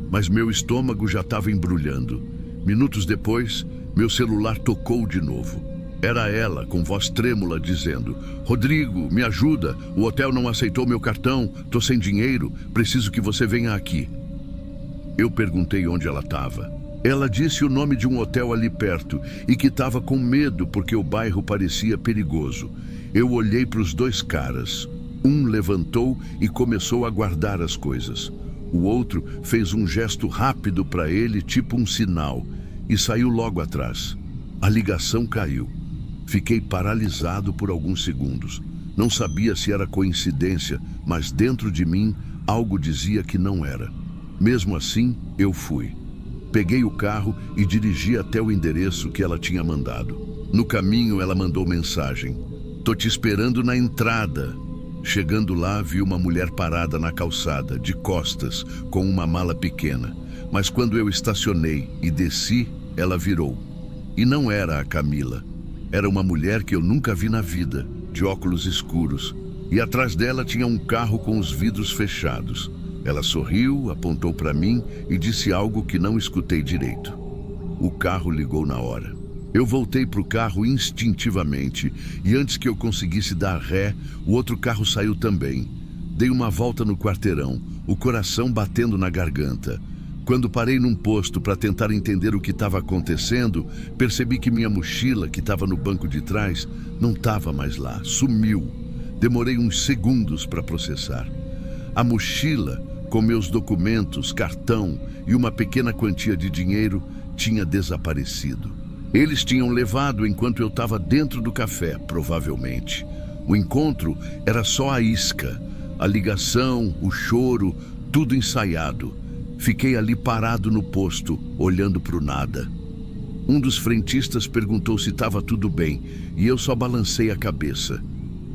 Mas meu estômago já estava embrulhando. Minutos depois, meu celular tocou de novo. Era ela, com voz trêmula, dizendo: Rodrigo, me ajuda, o hotel não aceitou meu cartão, tô sem dinheiro, preciso que você venha aqui. Eu perguntei onde ela estava. Ela disse o nome de um hotel ali perto e que estava com medo porque o bairro parecia perigoso. Eu olhei para os dois caras. Um levantou e começou a guardar as coisas. O outro fez um gesto rápido para ele, tipo um sinal, e saiu logo atrás. A ligação caiu. Fiquei paralisado por alguns segundos. Não sabia se era coincidência, mas dentro de mim algo dizia que não era. Mesmo assim, eu fui. Peguei o carro e dirigi até o endereço que ela tinha mandado. No caminho, ela mandou mensagem: "Tô te esperando na entrada." Chegando lá, vi uma mulher parada na calçada, de costas, com uma mala pequena. Mas quando eu estacionei e desci, ela virou. E não era a Camila. Era uma mulher que eu nunca vi na vida, de óculos escuros. E atrás dela tinha um carro com os vidros fechados. Ela sorriu, apontou para mim e disse algo que não escutei direito. O carro ligou na hora. Eu voltei para o carro instintivamente e antes que eu conseguisse dar ré, o outro carro saiu também. Dei uma volta no quarteirão, o coração batendo na garganta. Quando parei num posto para tentar entender o que estava acontecendo, percebi que minha mochila, que estava no banco de trás, não estava mais lá, sumiu. Demorei uns segundos para processar. A mochila, com meus documentos, cartão e uma pequena quantia de dinheiro, tinha desaparecido. Eles tinham levado enquanto eu estava dentro do café, provavelmente. O encontro era só a isca, a ligação, o choro, tudo ensaiado. Fiquei ali parado no posto, olhando para o nada. Um dos frentistas perguntou se estava tudo bem e eu só balancei a cabeça.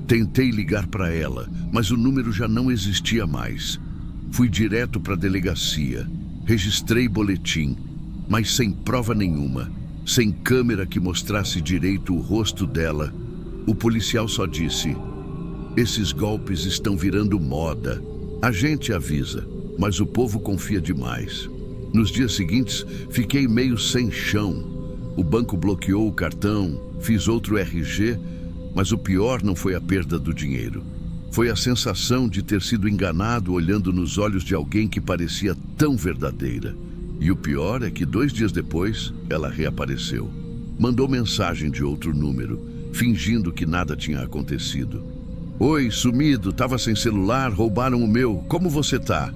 Tentei ligar para ela, mas o número já não existia mais. Fui direto para a delegacia, registrei boletim, mas sem prova nenhuma. Sem câmera que mostrasse direito o rosto dela, o policial só disse: "Esses golpes estão virando moda. A gente avisa, mas o povo confia demais." Nos dias seguintes, fiquei meio sem chão. O banco bloqueou o cartão, fiz outro RG, mas o pior não foi a perda do dinheiro. Foi a sensação de ter sido enganado olhando nos olhos de alguém que parecia tão verdadeira. E o pior é que 2 dias depois, ela reapareceu. Mandou mensagem de outro número, fingindo que nada tinha acontecido. "Oi, sumido, tava sem celular, roubaram o meu, como você tá?"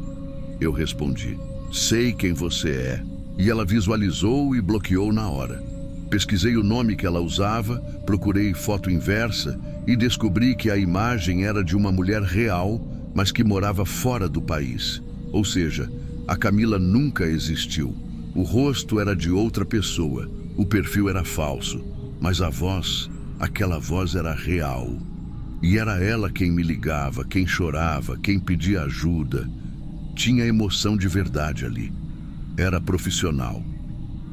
Eu respondi: "Sei quem você é." E ela visualizou e bloqueou na hora. Pesquisei o nome que ela usava, procurei foto inversa e descobri que a imagem era de uma mulher real, mas que morava fora do país. Ou seja, a Camila nunca existiu. O rosto era de outra pessoa, o perfil era falso, mas a voz, aquela voz era real. E era ela quem me ligava, quem chorava, quem pedia ajuda. Tinha emoção de verdade ali. Era profissional.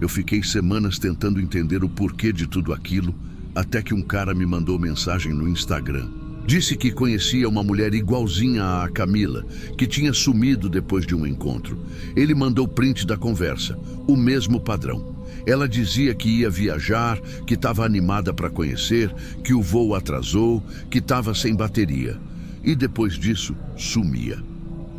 Eu fiquei semanas tentando entender o porquê de tudo aquilo, até que um cara me mandou mensagem no Instagram. Disse que conhecia uma mulher igualzinha à Camila, que tinha sumido depois de um encontro. Ele mandou print da conversa, o mesmo padrão. Ela dizia que ia viajar, que estava animada para conhecer, que o voo atrasou, que estava sem bateria. E depois disso, sumia.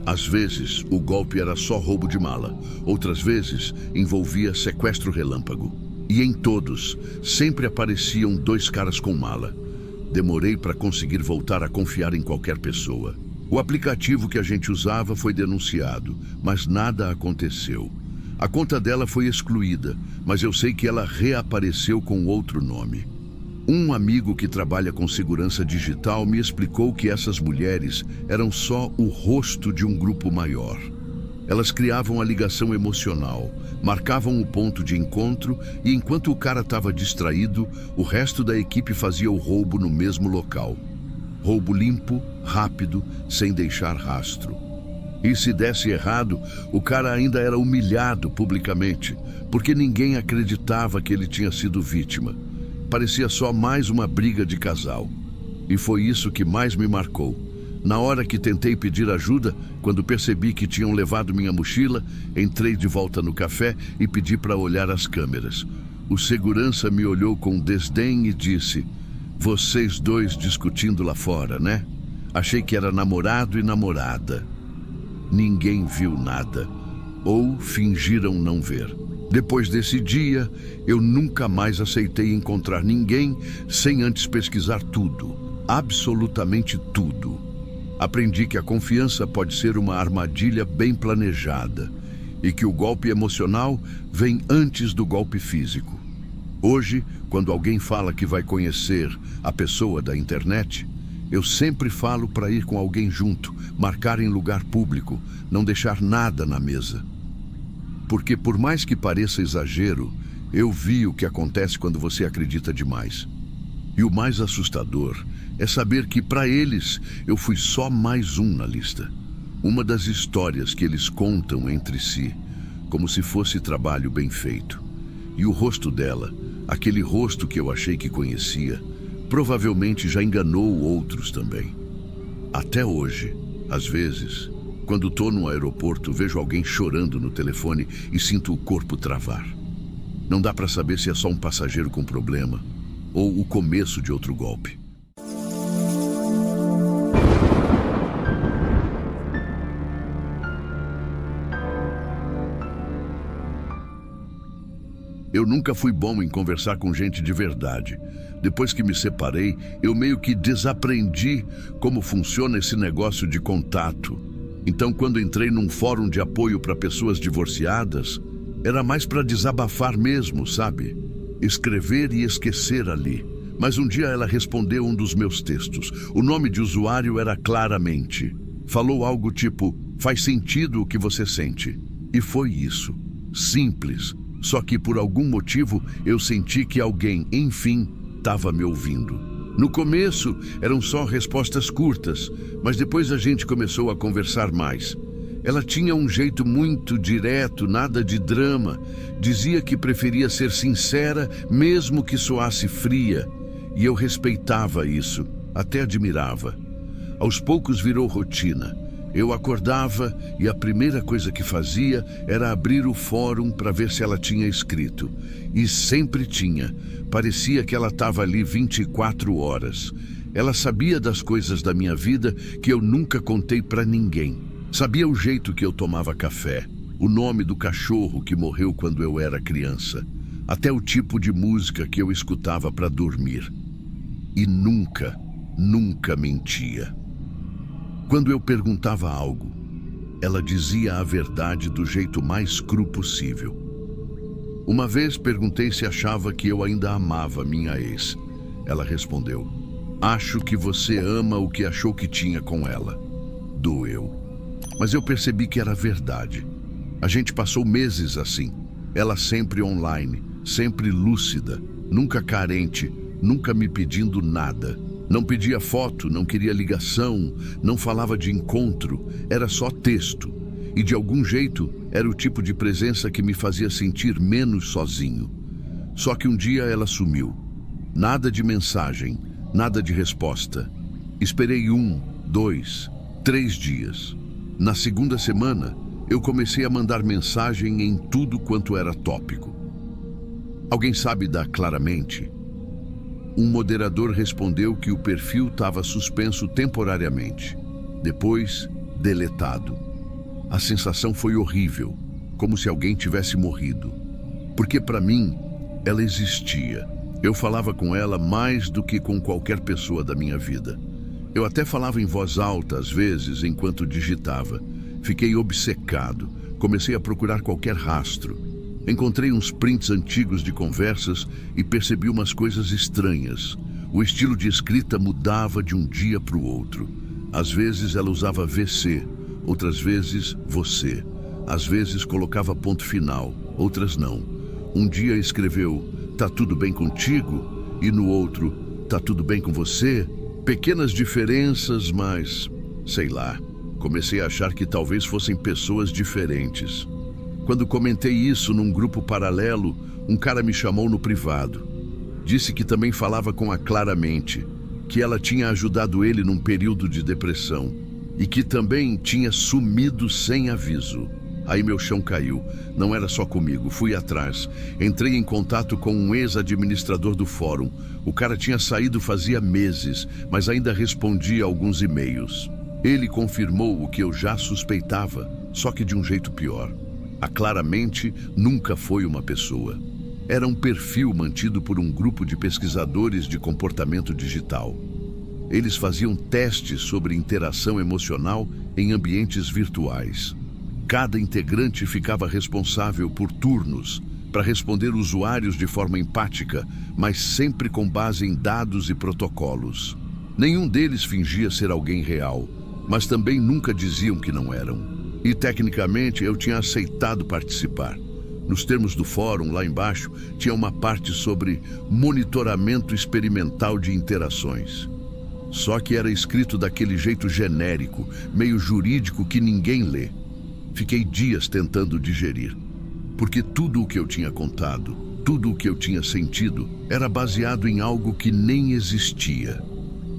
Às vezes, o golpe era só roubo de mala. Outras vezes, envolvia sequestro relâmpago. E em todos, sempre apareciam 2 caras com mala. Demorei para conseguir voltar a confiar em qualquer pessoa. O aplicativo que a gente usava foi denunciado, mas nada aconteceu. A conta dela foi excluída, mas eu sei que ela reapareceu com outro nome. Um amigo que trabalha com segurança digital me explicou que essas mulheres eram só o rosto de um grupo maior. Elas criavam a ligação emocional, marcavam o ponto de encontro e enquanto o cara estava distraído, o resto da equipe fazia o roubo no mesmo local. Roubo limpo, rápido, sem deixar rastro. E se desse errado, o cara ainda era humilhado publicamente, porque ninguém acreditava que ele tinha sido vítima. Parecia só mais uma briga de casal. E foi isso que mais me marcou. Na hora que tentei pedir ajuda, quando percebi que tinham levado minha mochila, entrei de volta no café e pedi para olhar as câmeras. O segurança me olhou com desdém e disse: "Vocês dois discutindo lá fora, né? Achei que era namorado e namorada." Ninguém viu nada, ou fingiram não ver. Depois desse dia, eu nunca mais aceitei encontrar ninguém sem antes pesquisar tudo, absolutamente tudo. Aprendi que a confiança pode ser uma armadilha bem planejada e que o golpe emocional vem antes do golpe físico. Hoje, quando alguém fala que vai conhecer a pessoa da internet, eu sempre falo para ir com alguém junto, marcar em lugar público, não deixar nada na mesa. Porque por mais que pareça exagero, eu vi o que acontece quando você acredita demais. E o mais assustador é saber que para eles eu fui só mais um na lista. Uma das histórias que eles contam entre si, como se fosse trabalho bem feito. E o rosto dela, aquele rosto que eu achei que conhecia, provavelmente já enganou outros também. Até hoje, às vezes, quando estou no aeroporto, vejo alguém chorando no telefone e sinto o corpo travar. Não dá para saber se é só um passageiro com problema ou o começo de outro golpe. Eu nunca fui bom em conversar com gente de verdade. Depois que me separei, eu meio que desaprendi como funciona esse negócio de contato. Então, quando entrei num fórum de apoio para pessoas divorciadas, era mais para desabafar mesmo, sabe? Escrever e esquecer ali. Mas um dia ela respondeu um dos meus textos. O nome de usuário era Claramente. Falou algo tipo, faz sentido o que você sente. E foi isso. Simples. Só que por algum motivo eu senti que alguém, enfim, estava me ouvindo. No começo eram só respostas curtas, mas depois a gente começou a conversar mais. Ela tinha um jeito muito direto, nada de drama. Dizia que preferia ser sincera, mesmo que soasse fria. E eu respeitava isso, até admirava. Aos poucos virou rotina. Eu acordava e a primeira coisa que fazia era abrir o fórum para ver se ela tinha escrito. E sempre tinha. Parecia que ela estava ali 24 horas. Ela sabia das coisas da minha vida que eu nunca contei para ninguém. Sabia o jeito que eu tomava café, o nome do cachorro que morreu quando eu era criança, até o tipo de música que eu escutava para dormir. E nunca, nunca mentia. Quando eu perguntava algo, ela dizia a verdade do jeito mais cru possível. Uma vez perguntei se achava que eu ainda amava minha ex. Ela respondeu, acho que você ama o que achou que tinha com ela. Doeu. Mas eu percebi que era verdade. A gente passou meses assim. Ela sempre online, sempre lúcida, nunca carente, nunca me pedindo nada. Não pedia foto, não queria ligação, não falava de encontro, era só texto. E de algum jeito era o tipo de presença que me fazia sentir menos sozinho. Só que um dia ela sumiu. Nada de mensagem, nada de resposta. Esperei 1, 2, 3 dias. Na segunda semana, eu comecei a mandar mensagem em tudo quanto era tópico. Alguém sabe dar Claramente? Um moderador respondeu que o perfil estava suspenso temporariamente. Depois, deletado. A sensação foi horrível, como se alguém tivesse morrido. Porque para mim, ela existia. Eu falava com ela mais do que com qualquer pessoa da minha vida. Eu até falava em voz alta às vezes enquanto digitava. Fiquei obcecado. Comecei a procurar qualquer rastro. Encontrei uns prints antigos de conversas e percebi umas coisas estranhas. O estilo de escrita mudava de um dia para o outro. Às vezes ela usava VC, outras vezes você. Às vezes colocava ponto final, outras não. Um dia escreveu, tá tudo bem contigo? E no outro, tá tudo bem com você? Pequenas diferenças, mas, sei lá, comecei a achar que talvez fossem pessoas diferentes. Quando comentei isso num grupo paralelo, um cara me chamou no privado. Disse que também falava com a Claramente, que ela tinha ajudado ele num período de depressão e que também tinha sumido sem aviso. Aí meu chão caiu. Não era só comigo, fui atrás. Entrei em contato com um ex-administrador do fórum. O cara tinha saído fazia meses, mas ainda respondia alguns e-mails. Ele confirmou o que eu já suspeitava, só que de um jeito pior. A Claramente nunca foi uma pessoa. Era um perfil mantido por um grupo de pesquisadores de comportamento digital. Eles faziam testes sobre interação emocional em ambientes virtuais. Cada integrante ficava responsável por turnos para responder usuários de forma empática, mas sempre com base em dados e protocolos. Nenhum deles fingia ser alguém real, mas também nunca diziam que não eram. E, tecnicamente, eu tinha aceitado participar. Nos termos do fórum, lá embaixo, tinha uma parte sobre monitoramento experimental de interações. Só que era escrito daquele jeito genérico, meio jurídico que ninguém lê. Fiquei dias tentando digerir, porque tudo o que eu tinha contado, tudo o que eu tinha sentido, era baseado em algo que nem existia.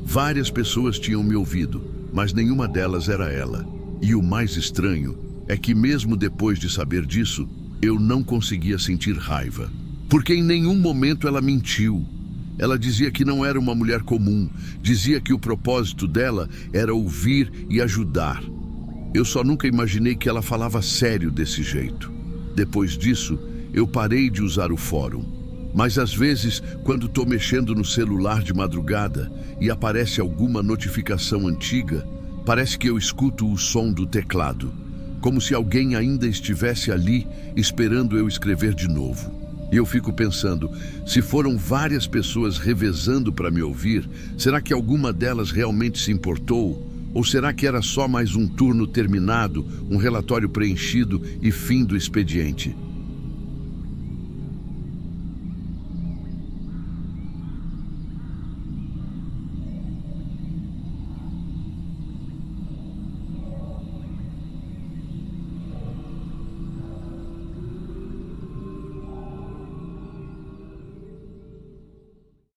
Várias pessoas tinham me ouvido, mas nenhuma delas era ela. E o mais estranho é que mesmo depois de saber disso, eu não conseguia sentir raiva. Porque em nenhum momento ela mentiu. Ela dizia que não era uma mulher comum, dizia que o propósito dela era ouvir e ajudar. Eu só nunca imaginei que ela falava sério desse jeito. Depois disso, eu parei de usar o fórum. Mas às vezes, quando estou mexendo no celular de madrugada e aparece alguma notificação antiga, parece que eu escuto o som do teclado, como se alguém ainda estivesse ali esperando eu escrever de novo. E eu fico pensando, se foram várias pessoas revezando para me ouvir, será que alguma delas realmente se importou? Ou será que era só mais um turno terminado, um relatório preenchido e fim do expediente?